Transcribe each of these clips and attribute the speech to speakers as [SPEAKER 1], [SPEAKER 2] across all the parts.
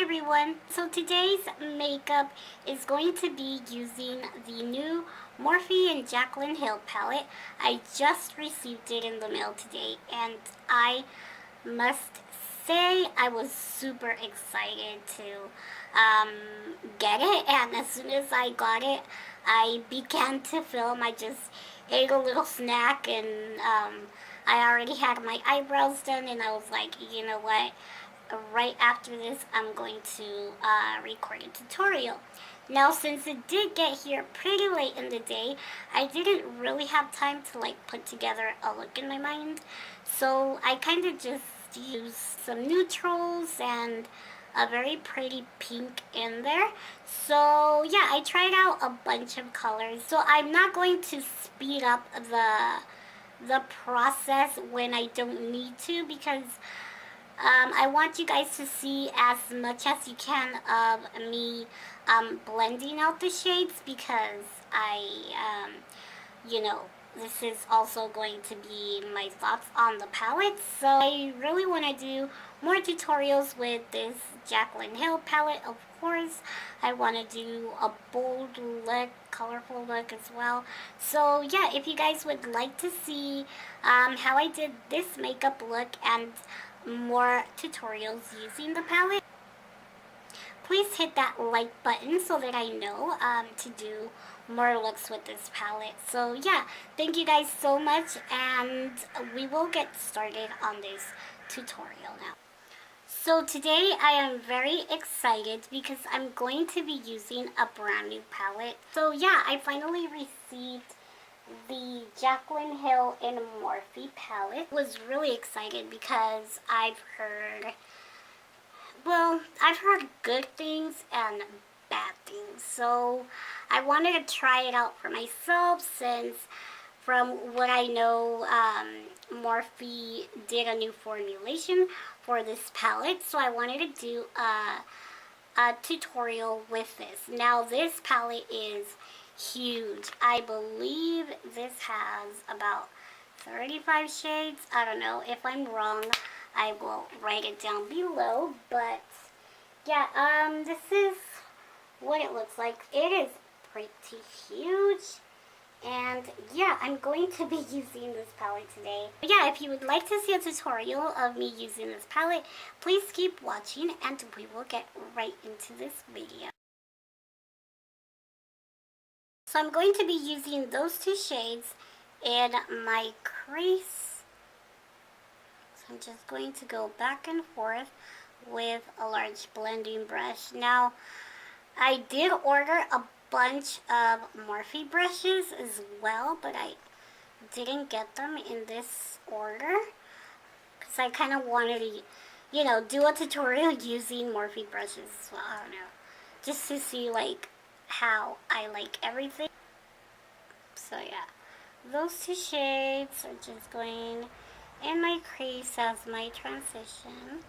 [SPEAKER 1] everyone. So today's makeup is going to be using the new Morphe and Jaclyn Hill palette. I just received it in the mail today and I must say I was super excited to get it, and as soon as I got it I began to film. I just ate a little snack and I already had my eyebrows done and I was like, you know what, right after this I'm going to record a tutorial. Now since it did get here pretty late in the day, I didn't really have time to like put together a look in my mind, so I kind of just used some neutrals and a very pretty pink in there. So yeah, I tried out a bunch of colors, so I'm not going to speed up the process when I don't need to, because I want you guys to see as much as you can of me blending out the shades, because you know, this is also going to be my thoughts on the palette. So I really want to do more tutorials with this Jaclyn Hill palette, of course. I want to do a bold look, colorful look as well. So yeah, if you guys would like to see how I did this makeup look and more tutorials using the palette, please hit that like button so that I know to do more looks with this palette. So yeah, thank you guys so much, and we will get started on this tutorial now. So today I am very excited because I'm going to be using a brand new palette. So yeah, I finally received the Jaclyn Hill in Morphe palette. I was really excited because I've heard good things and bad things. So I wanted to try it out for myself, since from what I know, Morphe did a new formulation for this palette. So I wanted to do a tutorial with this. Now this palette is huge. I believe this has about 35 shades. I don't know. If I'm wrong, I will write it down below. But yeah, this is what it looks like. It is pretty huge. And yeah, I'm going to be using this palette today. But yeah, if you would like to see a tutorial of me using this palette, please keep watching and we will get right into this video. So I'm going to be using those two shades in my crease. So I'm just going to go back and forth with a large blending brush. Now, I did order a bunch of Morphe brushes as well, but I didn't get them in this order because I kind of wanted to, you know, do a tutorial using Morphe brushes as well. I don't know, just to see like how I like everything. So yeah, those two shades are just going in my crease as my transition.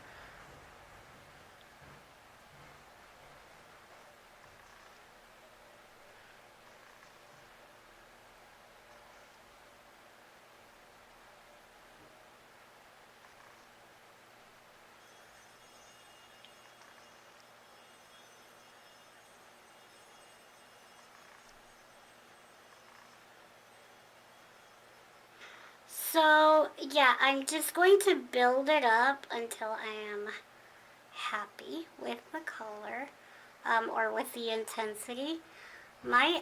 [SPEAKER 1] So yeah, I'm just going to build it up until I am happy with the color, or with the intensity. My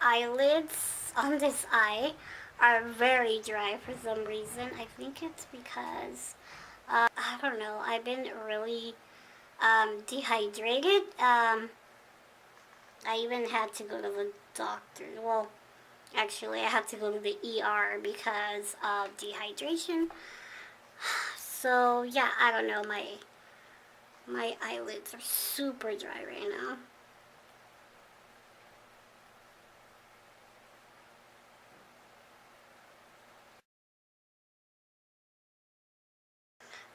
[SPEAKER 1] eyelids on this eye are very dry for some reason. I think it's because, I don't know, I've been really dehydrated. I even had to go to the doctor. Well, actually, I had to go to the ER because of dehydration. So yeah, I don't know, my eyelids are super dry right now.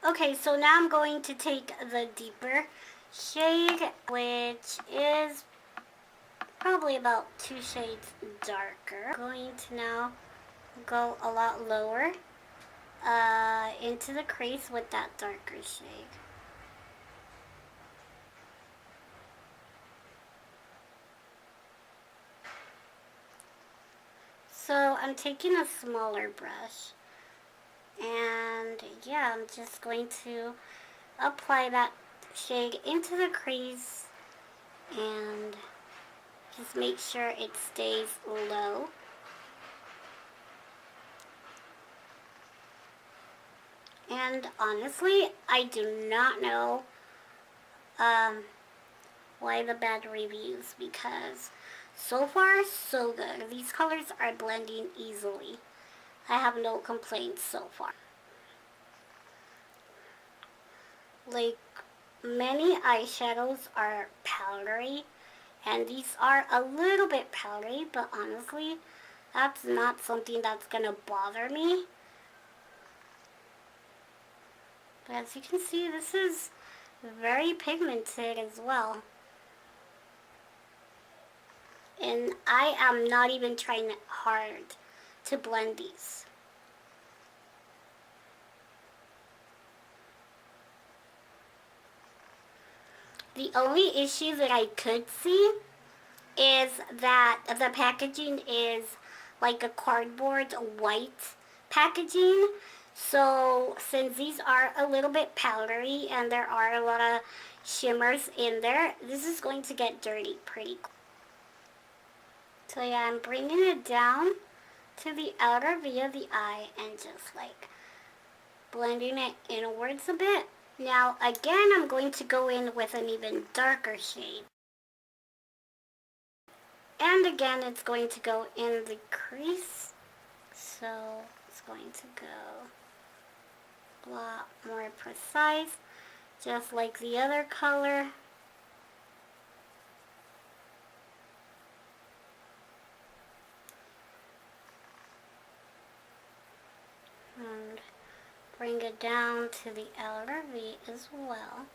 [SPEAKER 1] Okay, so now I'm going to take the deeper shade, which is probably about 2 shades darker. I'm going to now go a lot lower into the crease with that darker shade. So I'm taking a smaller brush, and yeah, I'm just going to apply that shade into the crease and just make sure it stays low. And honestly, I do not know why the bad reviews, because so far so good. These colors are blending easily. I have no complaints so far. Like, many eyeshadows are powdery, and these are a little bit powdery, but honestly, that's not something that's gonna bother me. But as you can see, this is very pigmented as well. And I am not even trying hard to blend these. The only issue that I could see is that the packaging is like a cardboard white packaging. So since these are a little bit powdery and there are a lot of shimmers in there, this is going to get dirty pretty quick. So yeah, I'm bringing it down to the outer V of the eye and just like blending it inwards a bit. Now again, I'm going to go in with an even darker shade. And again, it's going to go in the crease. So it's going to go a lot more precise, just like the other color. And bring it down to the outer V as well.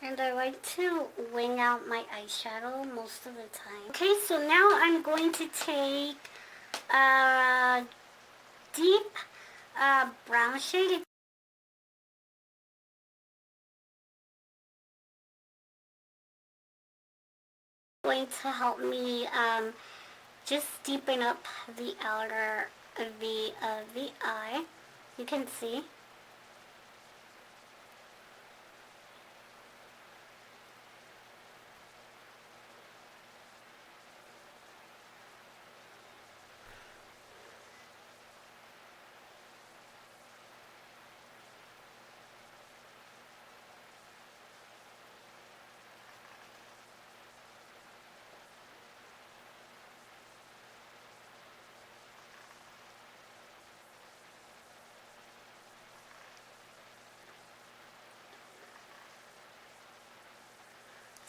[SPEAKER 1] And I like to wing out my eyeshadow most of the time. Okay, so now I'm going to take a deep brown shade. It's going to help me just deepen up the outer V of the eye. You can see.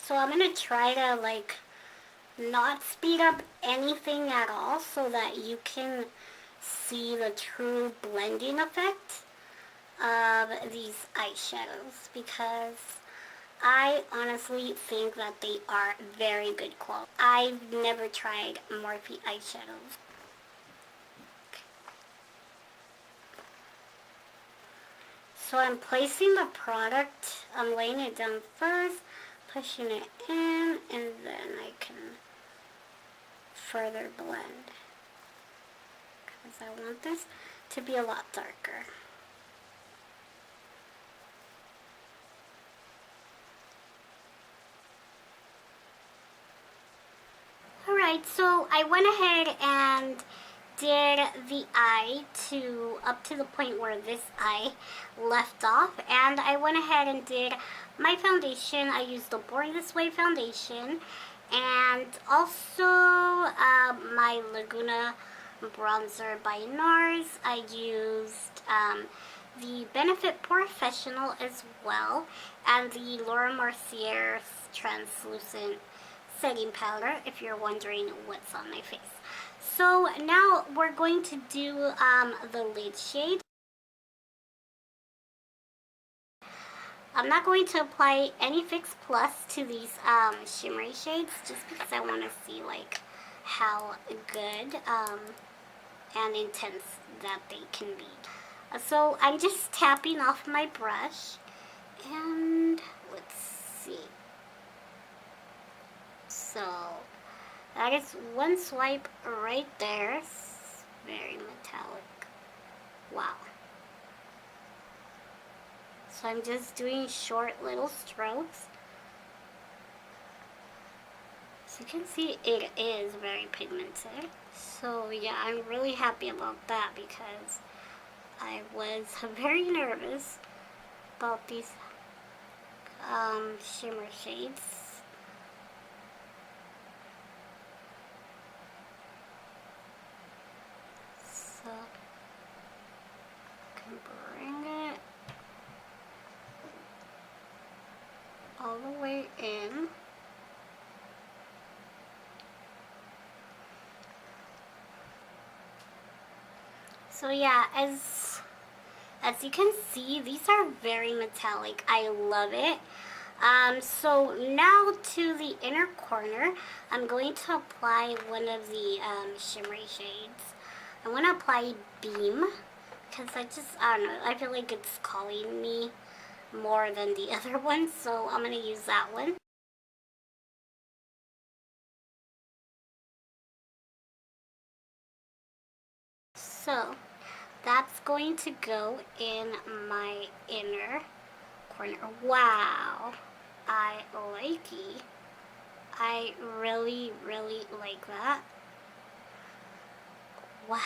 [SPEAKER 1] So I'm going to try to like not speed up anything at all so that you can see the true blending effect of these eyeshadows, because I honestly think that they are very good quality. I've never tried Morphe eyeshadows. So I'm placing the product, I'm laying it down first, pushing it in, and then I can further blend, because I want this to be a lot darker. Alright, so I went ahead and did the eye to up to the point where this eye left off, and I went ahead and did my foundation. I used the Born This Way foundation, and also my Laguna bronzer by NARS. I used the Benefit Professional as well, and the Laura Mercier's translucent setting powder, if you're wondering what's on my face. So now we're going to do the lid shade. I'm not going to apply any Fix Plus to these shimmery shades just because I want to see like how good and intense that they can be. So I'm just tapping off my brush and let's see. So that is one swipe right there. It's very metallic. Wow. So I'm just doing short little strokes. So you can see it is very pigmented. So yeah, I'm really happy about that because I was very nervous about these shimmer shades. So I can bring it all the way in. So yeah, as you can see, these are very metallic. I love it. So now to the inner corner, I'm going to apply one of the shimmery shades. I want to apply Beam because I don't know, I feel like it's calling me more than the other one, so I'm going to use that one. So that's going to go in my inner corner. Wow, I like it. I really, really like that. Wow.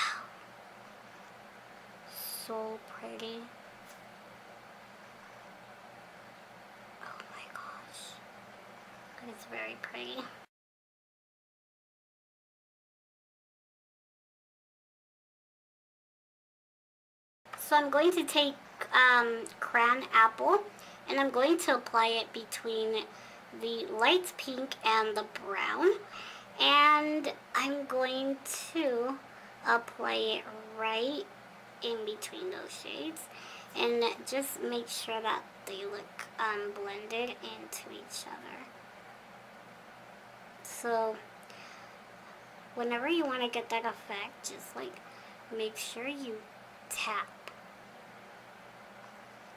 [SPEAKER 1] So pretty. Oh my gosh. It's very pretty. So I'm going to take cran apple and I'm going to apply it between the light pink and the brown. And I'm going to apply it right in between those shades and just make sure that they look blended into each other. So whenever you want to get that effect, just like make sure you tap.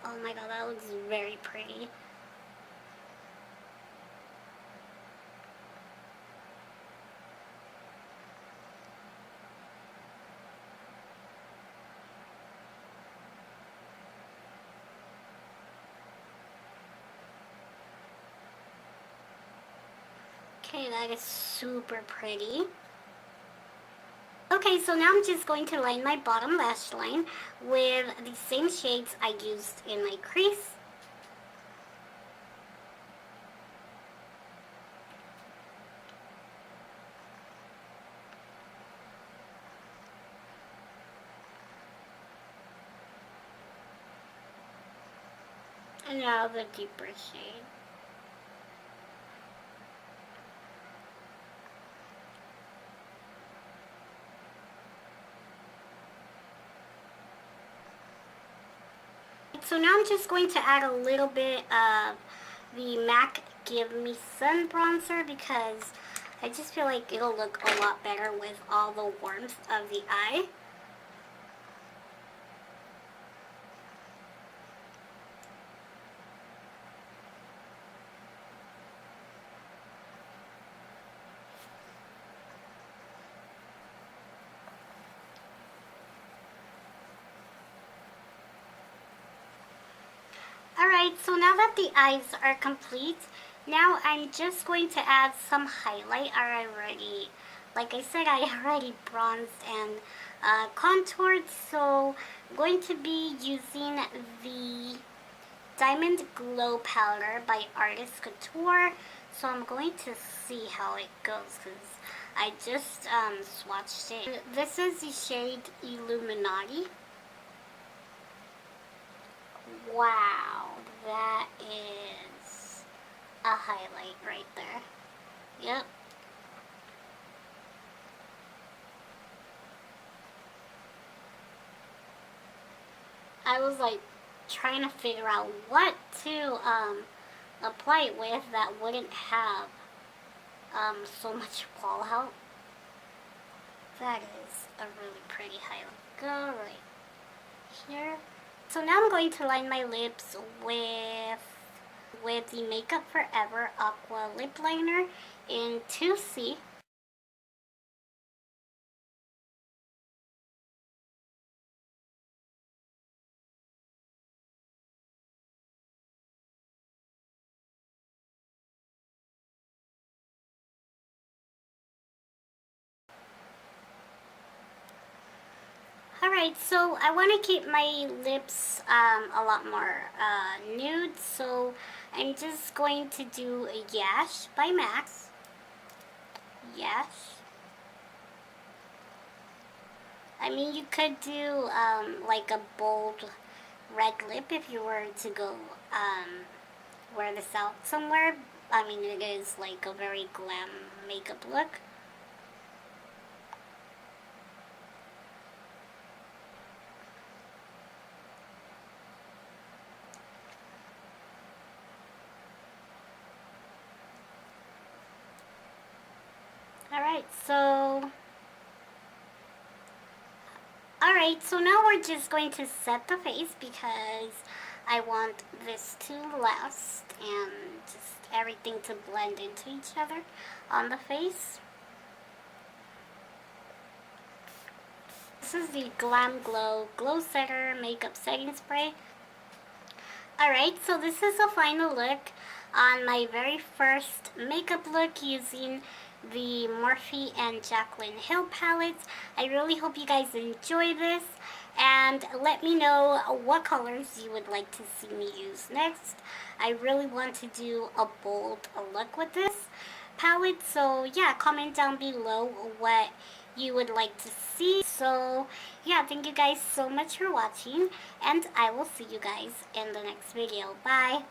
[SPEAKER 1] Oh my god, that looks very pretty. Okay, that is super pretty. Okay, so now I'm just going to line my bottom lash line with the same shades I used in my crease. And now the deeper shade. So now I'm just going to add a little bit of the MAC Give Me Sun bronzer because I just feel like it'll look a lot better with all the warmth of the eye. Alright, so now that the eyes are complete, now I'm just going to add some highlight. Like I said, I already bronzed and contoured, so I'm going to be using the Diamond Glow Powder by Artist Couture. So I'm going to see how it goes because I just swatched it. This is the shade Illuminati. Wow, that is a highlight right there. Yep. I was like, trying to figure out what to apply it with that wouldn't have so much fallout. That is a really pretty highlight. Go right here. So now I'm going to line my lips with the Makeup Forever Aqua Lip Liner in 2C. Alright, so I want to keep my lips a lot more nude, so I'm just going to do a Yash by Max. Yash. I mean, you could do like a bold red lip if you were to go wear this out somewhere. I mean, it is like a very glam makeup look. Alright, so now we're just going to set the face because I want this to last and just everything to blend into each other on the face. This is the Glam Glow Glow Setter Makeup Setting Spray. Alright, so this is the final look on my very first makeup look using the Morphe and Jaclyn Hill palettes. I really hope you guys enjoy this, and let me know what colors you would like to see me use next. I really want to do a bold look with this palette, so yeah, comment down below what you would like to see. So yeah, thank you guys so much for watching, and I will see you guys in the next video. Bye!